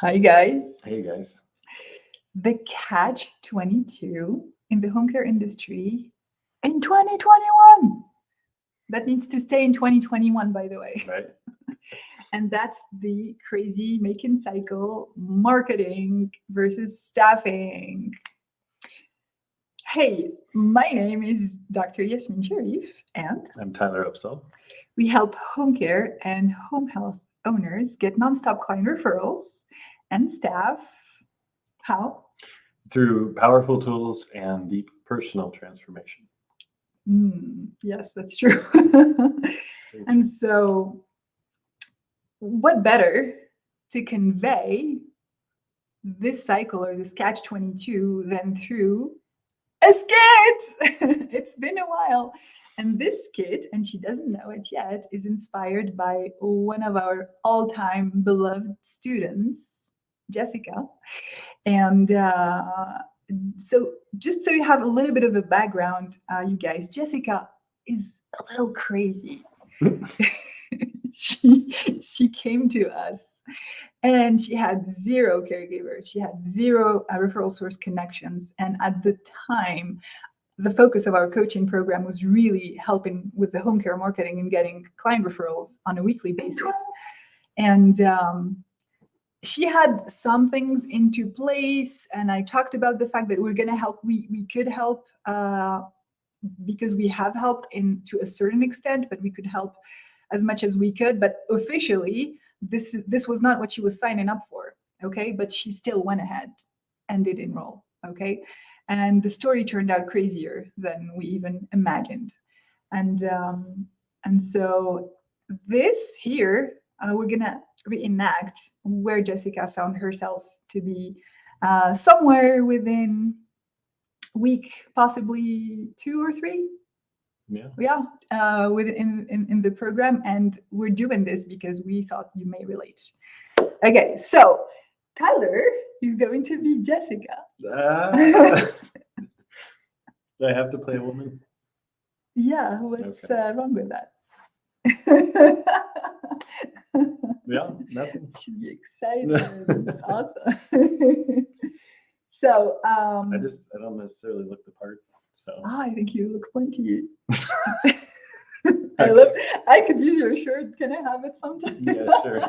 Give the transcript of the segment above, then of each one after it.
Hi, guys. Hey, guys. The Catch-22 in the home care industry in 2021. That needs to stay in 2021, by the way. Right. And that's the crazy making cycle marketing versus staffing. Hey, my name is Dr. Yasmine Charif, and I'm Tyler Opsahl. we help home care and home health owners get nonstop client referrals and staff. How? Through powerful tools and deep personal transformation. Yes, that's true. And so, what better to convey this cycle or this Catch-22 than through a skit? It's been a while. And this skit, and she doesn't know it yet, is inspired by one of our all-time beloved students, Jessica. And so just so you have a little bit of a background, you guys, Jessica is a little crazy. she came to us and she had zero caregivers. She had zero referral source connections. And at the time, the focus of our coaching program was really helping with the home care marketing and getting client referrals on a weekly basis. And she had some things into place, and I talked about the fact that we're going to help. We could help because we have helped to a certain extent, but we could help as much as we could. But officially, this was not what she was signing up for. Okay, but she still went ahead and did enroll. Okay, and the story turned out crazier than we even imagined. And so this here, we're gonna reenact where Jessica found herself to be somewhere within week, possibly 2 or 3. Yeah, in the program, and we're doing this because we thought you may relate. Okay, so Tyler is going to be Jessica. Do I have to play a woman? Yeah, what's wrong with that? Yeah, nothing. You should be excited. It's awesome. So I don't necessarily look the part. So I think you look plenty. I could use your shirt. Can I have it sometime? Yeah, sure.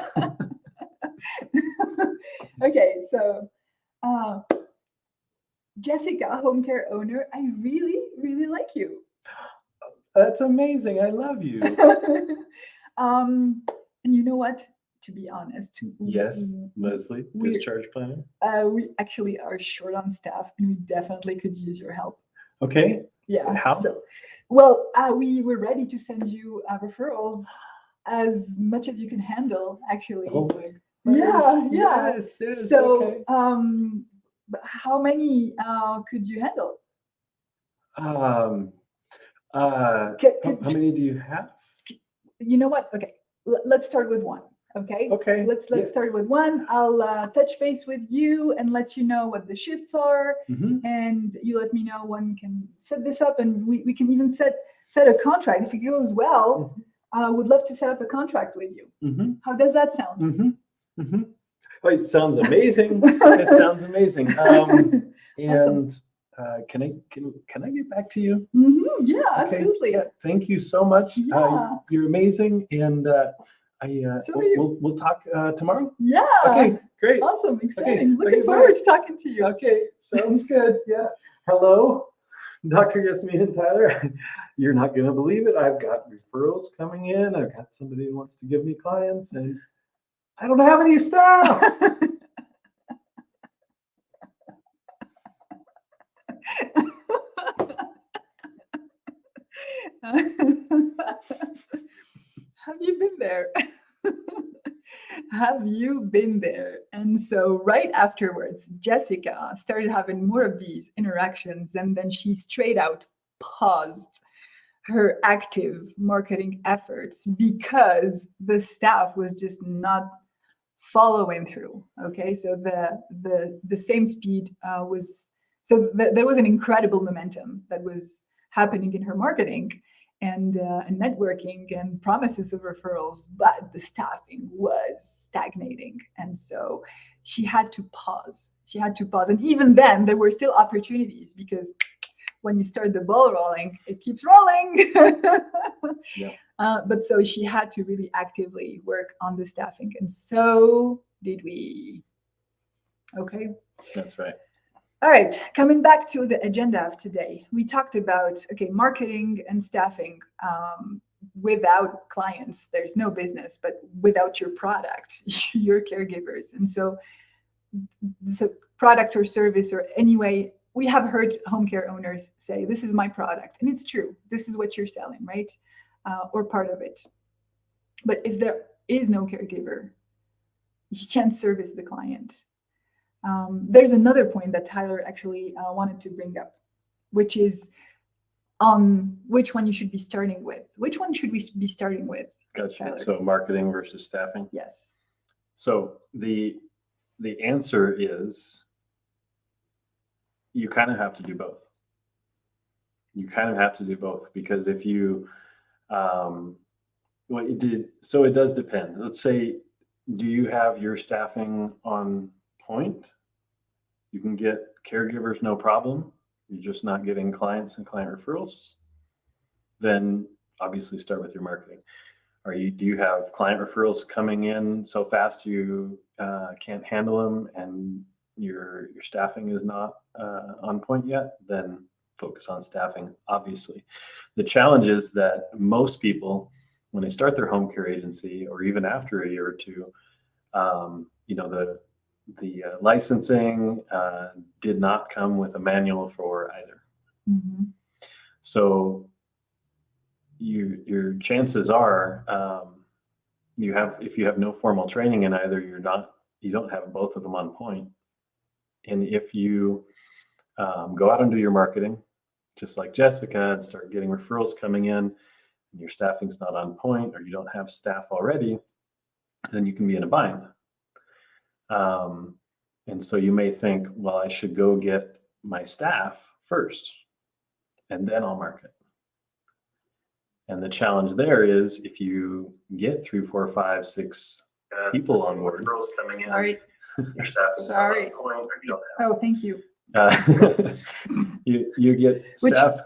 Okay, so Jessica, home care owner, I really, really like you. That's amazing. I love you. And you know what? To be honest, yes, Leslie, discharge planner. We actually are short on staff, and we definitely could use your help. Okay. Yeah. How? So, well, we were ready to send you referrals as much as you can handle, actually. Oh my. Yeah. Yes. So, okay. How many could you handle? How many do you have? You know what? Okay, let's start with one. Okay. Okay. Let's start with one. I'll touch base with you and let you know what the shifts are, and you let me know when we can set this up, and we can even set a contract if it goes well. I would love to set up a contract with you. How does that sound? Oh, it sounds amazing. It sounds amazing. And awesome. Can I get back to you? Yeah, okay. Absolutely. Yeah, thank you so much. Yeah. You're amazing, and we'll talk tomorrow. Yeah. Okay, great. Awesome, exciting. Looking forward to talking to you. Okay, sounds good. Yeah. Hello, Dr. Yasmine and Tyler. You're not going to believe it. I've got referrals coming in. I've got somebody who wants to give me clients, and I don't have any staff. Have you been there? Have you been there? And so right afterwards, Jessica started having more of these interactions, and then she straight out paused her active marketing efforts because the staff was just not following through. Okay, so the same speed was, so there was an incredible momentum that was happening in her marketing, and networking and promises of referrals, but the staffing was stagnating. And so she had to pause. And even then, there were still opportunities, because when you start the ball rolling, it keeps rolling. Yeah. But so she had to really actively work on the staffing. And so did we. Okay. That's right. All right, coming back to the agenda of today, we talked about, marketing and staffing. Without clients, there's no business, but without your product, your caregivers. And so product or service, or anyway, we have heard home care owners say, this is my product. And it's true. This is what you're selling, right? Or part of it. But if there is no caregiver, you can't service the client. There's another point that Tyler actually wanted to bring up, which is which one you should be starting with. Which one should we be starting with? Gotcha. Tyler? So marketing versus staffing. Yes. So the answer is, you kind of have to do both. Because if you, it does depend. Let's say, do you have your staffing on point? You can get caregivers, no problem. You're just not getting clients and client referrals. Then obviously start with your marketing. Do you have client referrals coming in so fast you can't handle them, and your staffing is not on point yet? Then focus on staffing, obviously. The challenge is that most people, when they start their home care agency, or even after a year or two, the licensing did not come with a manual for either. Mm-hmm. So your chances are, if you have no formal training in either, you don't have both of them on point. And if you go out and do your marketing, just like Jessica, and start getting referrals coming in, and your staffing's not on point, or you don't have staff already, then you can be in a bind. And so you may think, well, I should go get my staff first, and then I'll market. And the challenge there is, if you get 3, 4, 5, 6 people on board, coming in, Sorry. your staff is not on point, or you don't have. Oh, thank you. You get staff.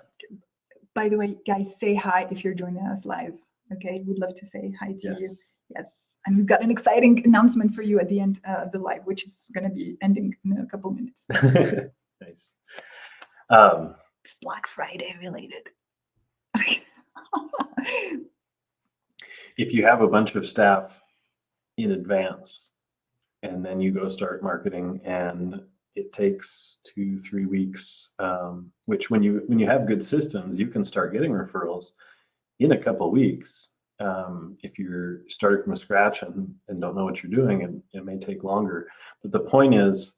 By the way, guys, say hi if you're joining us live. Okay, we'd love to say hi to you. Yes, and we've got an exciting announcement for you at the end of the live, which is going to be ending in a couple minutes. Nice. It's Black Friday related. If you have a bunch of staff in advance, and then you go start marketing, and it takes 2-3 weeks, which when you have good systems, you can start getting referrals in a couple of weeks. If you're starting from scratch and don't know what you're doing, and it may take longer. But the point is,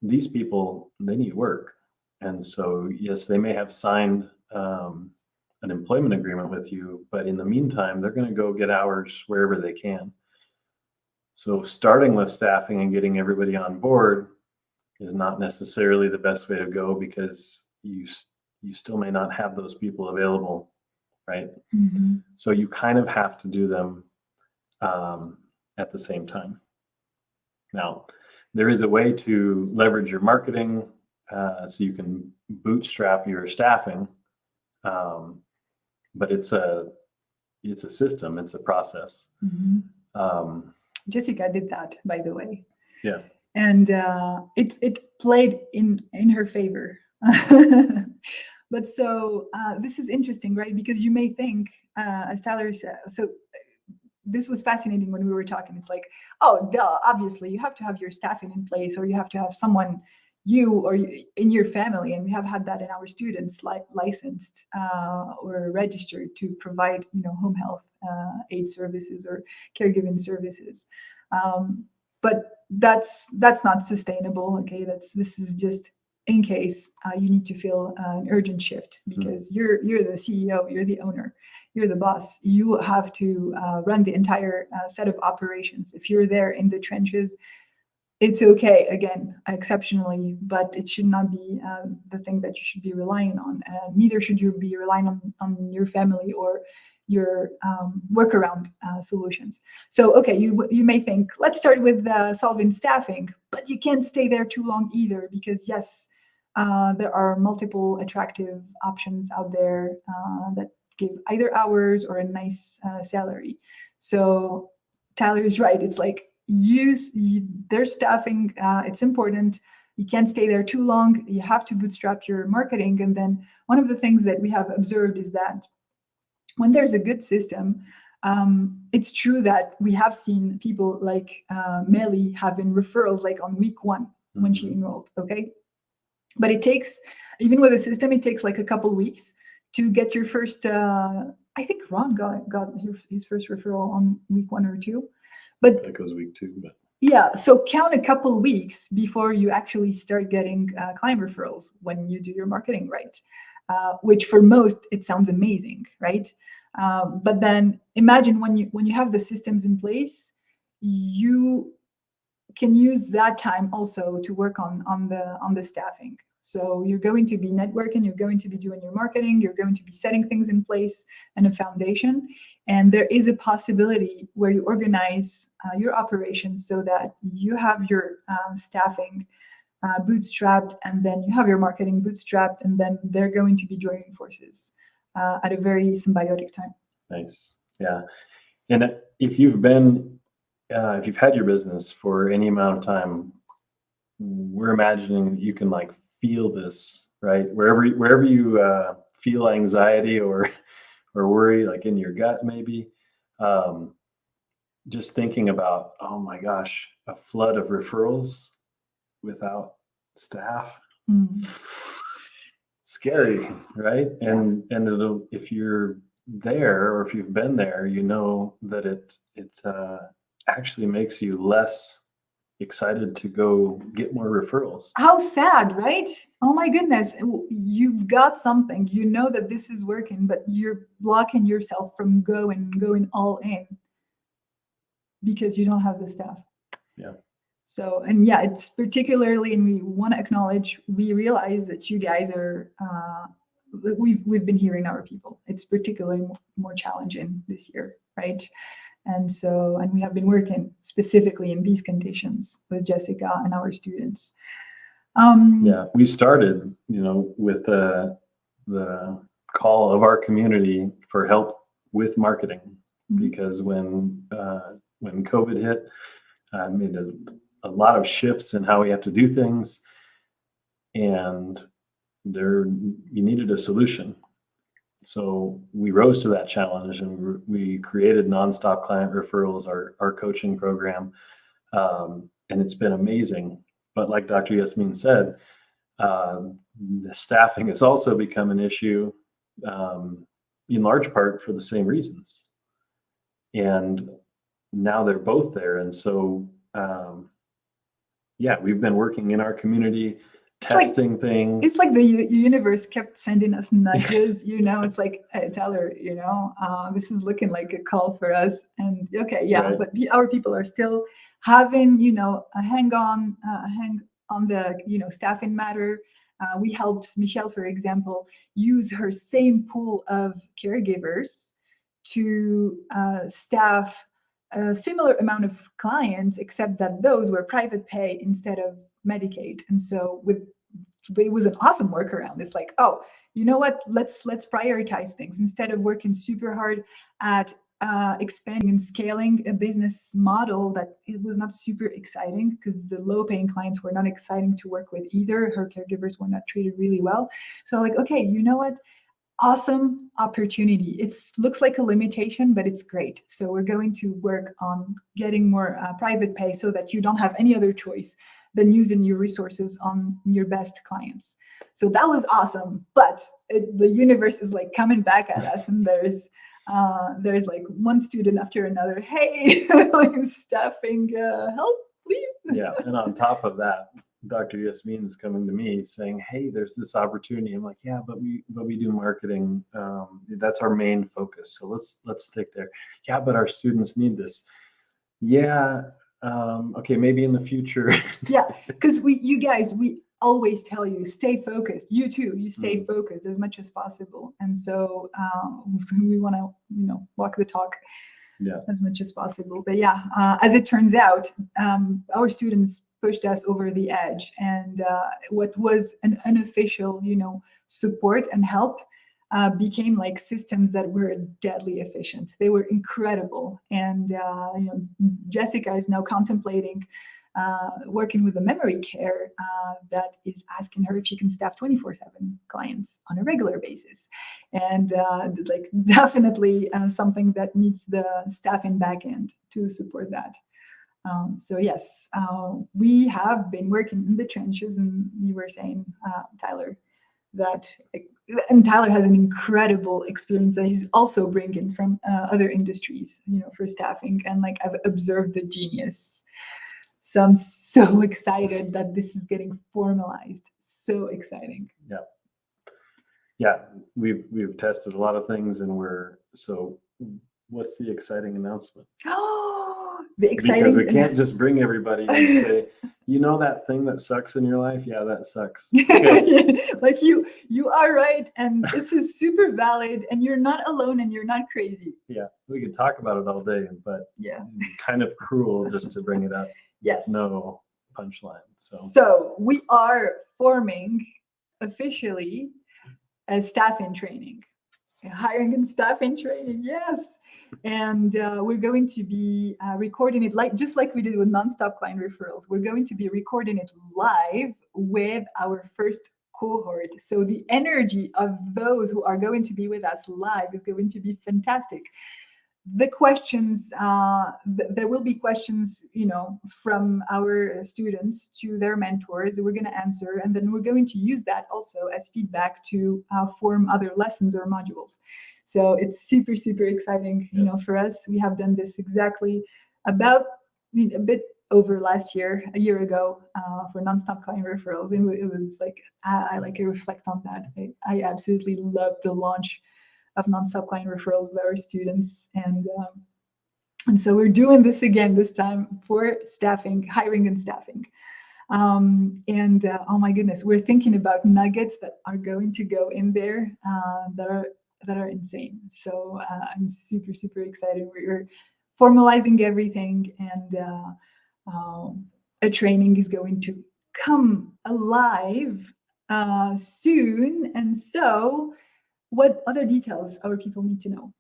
these people, they need work. And so, yes, they may have signed an employment agreement with you, but in the meantime, they're going to go get hours wherever they can. So starting with staffing and getting everybody on board is not necessarily the best way to go, because you still may not have those people available, right? Mm-hmm. So you kind of have to do them at the same time. Now, there is a way to leverage your marketing so you can bootstrap your staffing, but it's a system, it's a process. Mm-hmm. Jessica did that, by the way. Yeah. And it played in her favor. But so this is interesting, right? Because you may think, as Tyler said, so this was fascinating when we were talking. It's like, oh, duh, obviously you have to have your staffing in place, or you have to have someone in your family, and we have had that in our students, like licensed or registered to provide, home health aid services or caregiving services. But that's not sustainable. Okay, this is just in case you need to fill an urgent shift, because you're the CEO, you're the owner, you're the boss. You have to run the entire set of operations. If you're there in the trenches, it's okay, again, exceptionally, but it should not be the thing that you should be relying on. Neither should you be relying on your family or your workaround solutions. So, okay, you may think, let's start with solving staffing, but you can't stay there too long either, because yes, there are multiple attractive options out there that give either hours or a nice salary. So Tyler is right. It's like their staffing. It's important. You can't stay there too long. You have to bootstrap your marketing. And then one of the things that we have observed is that when there's a good system, it's true that we have seen people like Melly having referrals like on week 1 when she enrolled. Okay, but it takes, even with a system, it takes like a couple weeks to get your first. I think Ron got his first referral on week 1 or 2. But that goes week 2. But yeah, so count a couple weeks before you actually start getting client referrals when you do your marketing right, which for most it sounds amazing, right? But then imagine when you have the systems in place, you can use that time also to work on the staffing. So you're going to be networking, you're going to be doing your marketing, you're going to be setting things in place and a foundation. And there is a possibility where you organize your operations so that you have your staffing bootstrapped, and then you have your marketing bootstrapped, and then they're going to be joining forces at a very symbiotic time. nice. Yeah. And if you've had your business for any amount of time, we're imagining that you can like feel this, right? Wherever you feel anxiety or worry, like in your gut, maybe, just thinking about, oh my gosh, a flood of referrals without staff, scary, right? And if you're there, or if you've been there, you know that it actually makes you less excited to go get more referrals. How sad, right? Oh my goodness. You've got something, you know that this is working, but you're blocking yourself from going all in because you don't have the staff. Yeah. So, and yeah, it's particularly, and we want to acknowledge, we realize that you guys are, we've been hearing our people. It's particularly more challenging this year, right? And so, and we have been working specifically in these conditions with Jessica and our students. Yeah, we started, with the call of our community for help with marketing, because when COVID hit, I made a lot of shifts in how we have to do things, and you needed a solution. So we rose to that challenge, and we created Nonstop Client Referrals, our coaching program, and it's been amazing. But like Dr. Yasmine said, the staffing has also become an issue, in large part for the same reasons. And now they're both there. And so, yeah, we've been working in our community, testing things. It's like the universe kept sending us nudges, it's like, hey, Tyler, this is looking like a call for us. And okay, yeah, right. But our people are still having, a hang on the, staffing matter. We helped Michelle, for example, use her same pool of caregivers to staff a similar amount of clients, except that those were private pay instead of Medicaid. And so it was an awesome workaround. It's like, oh, you know what? Let's prioritize things instead of working super hard at expanding and scaling a business model that it was not super exciting, because the low-paying clients were not exciting to work with either. Her caregivers were not treated really well. So like, okay, you know what? Awesome opportunity. It looks like a limitation, but it's great. So we're going to work on getting more private pay so that you don't have any other choice than using your resources on your best clients. So that was awesome. But the universe is like coming back at us, and there's like one student after another. Hey, staffing, help, please. Yeah, and on top of that, Dr. Yasmine is coming to me saying, hey, there's this opportunity. I'm like, yeah, but we do marketing. That's our main focus. So let's stick there. Yeah, but our students need this. Yeah, Okay, maybe in the future. Yeah, because you guys, we always tell you, stay focused. You too, you stay focused as much as possible. And so we want to, walk the talk as much as possible. But yeah, as it turns out, our students pushed us over the edge. And what was an unofficial, support and help became like systems that were deadly efficient. They were incredible. And Jessica is now contemplating working with a memory care that is asking her if she can staff 24/7 clients on a regular basis. And like definitely something that needs the staffing back end to support that. So yes, we have been working in the trenches, and you were saying, Tyler, that and Tyler has an incredible experience that he's also bringing from other industries, for staffing. And like I've observed the genius. So I'm so excited that this is getting formalized. So exciting. Yeah, we've tested a lot of things, and what's the exciting announcement? Oh, the exciting. Because we can't just bring everybody and say, that thing that sucks in your life? Yeah, that sucks. Okay. Like you are right. And this is super valid, and you're not alone, and you're not crazy. Yeah, we could talk about it all day, but kind of cruel just to bring it up. Yes. No punchline. So we are forming officially a staff in training, hiring and staff in training. Yes. And we're going to be recording it just like we did with nonstop client referrals. We're going to be recording it live with our first cohort. So the energy of those who are going to be with us live is going to be fantastic. The questions, there will be questions, from our students to their mentors. We're going to answer, and then we're going to use that also as feedback to form other lessons or modules. So it's super, super exciting, for us. We have done this exactly about a bit over a year ago, for nonstop client referrals. And it was like, I like to reflect on that. I absolutely loved the launch of nonstop client referrals with our students. And so we're doing this again, this time for staffing, hiring and staffing. Oh my goodness, we're thinking about nuggets that are going to go in there that are insane. So I'm super, super excited. We're formalizing everything, and a training is going to come alive soon. And so what other details our people need to know?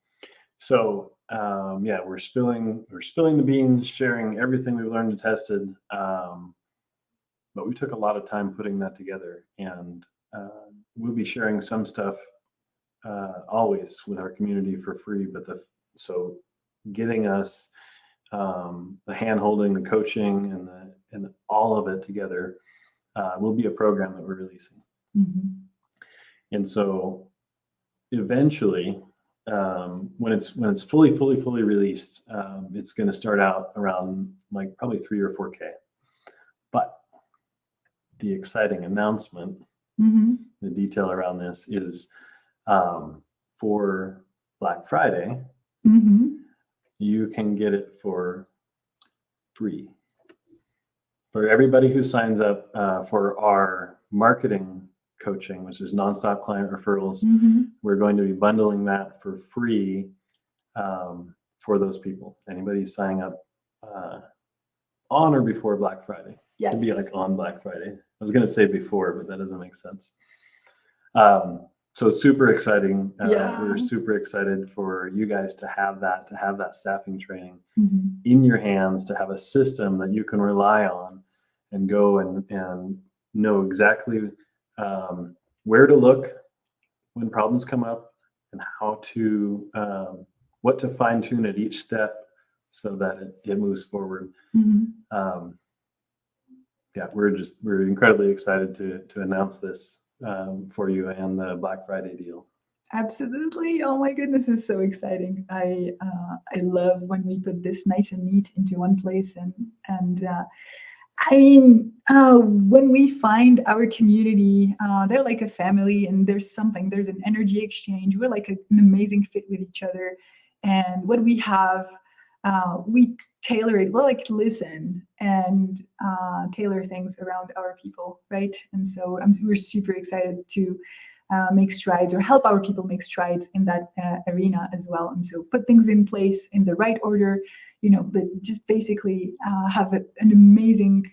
So we're spilling the beans, sharing everything we've learned and tested. But we took a lot of time putting that together, and we'll be sharing some stuff always with our community for free. But so getting us the hand holding, the coaching, and all of it together will be a program that we're releasing. And so eventually, when it's fully released, it's going to start out around like probably 3 or 4K. But the exciting announcement, the detail around this is for Black Friday, you can get it for free. For everybody who signs up for our marketing coaching, which is nonstop client referrals, we're going to be bundling that for free for those people. Anybody signing up on or before Black Friday. Yes. To be like on Black Friday. I was going to say before, but that doesn't make sense. So it's super exciting. We're super excited for you guys to have that staffing training in your hands, to have a system that you can rely on and go and know exactly where to look when problems come up, and how to what to fine tune at each step so that it moves forward. We're incredibly excited to announce this for you and the Black Friday deal. Absolutely. Oh my goodness, it's so exciting. I love when we put this nice and neat into one place, and I mean, when we find our community, they're like a family, and there's an energy exchange. We're like an amazing fit with each other. And what we have, we tailor it, well, like listen and tailor things around our people, right? And so we're super excited to make strides or help our people make strides in that arena as well. And so put things in place in the right order, but just basically have an amazing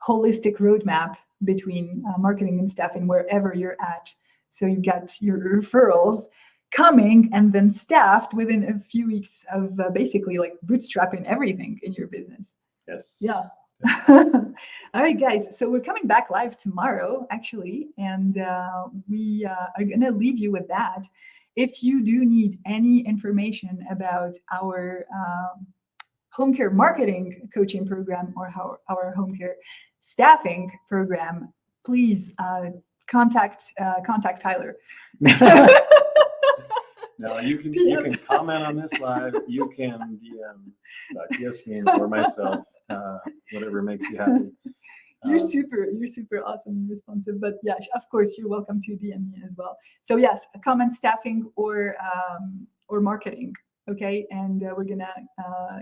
holistic roadmap between marketing and staffing wherever you're at. So you get your referrals coming and then staffed within a few weeks of basically like bootstrapping everything in your business. Yes. Yeah. All right, guys. So we're coming back live tomorrow, actually, and we are going to leave you with that. If you do need any information about our home care marketing coaching program or our home care staffing program, please contact Tyler. No, you can comment on this live. You can DM Yasmine or myself, whatever makes you happy. You're super awesome and responsive. But yeah, of course, you're welcome to DM me as well. So yes, comment staffing or marketing. Okay, and we're gonna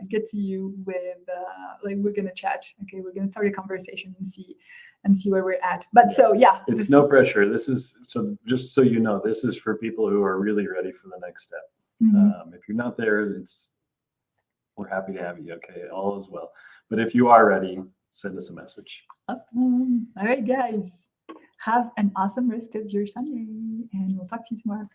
get to you with we're gonna chat. Okay, we're gonna start a conversation and see where we're at. But so yeah, it's no pressure. This is just so you know, this is for people who are really ready for the next step. Mm-hmm. If you're not there, we're happy to have you. Okay, all is well. But if you are ready, send us a message. Awesome. All right, guys, have an awesome rest of your Sunday, and we'll talk to you tomorrow.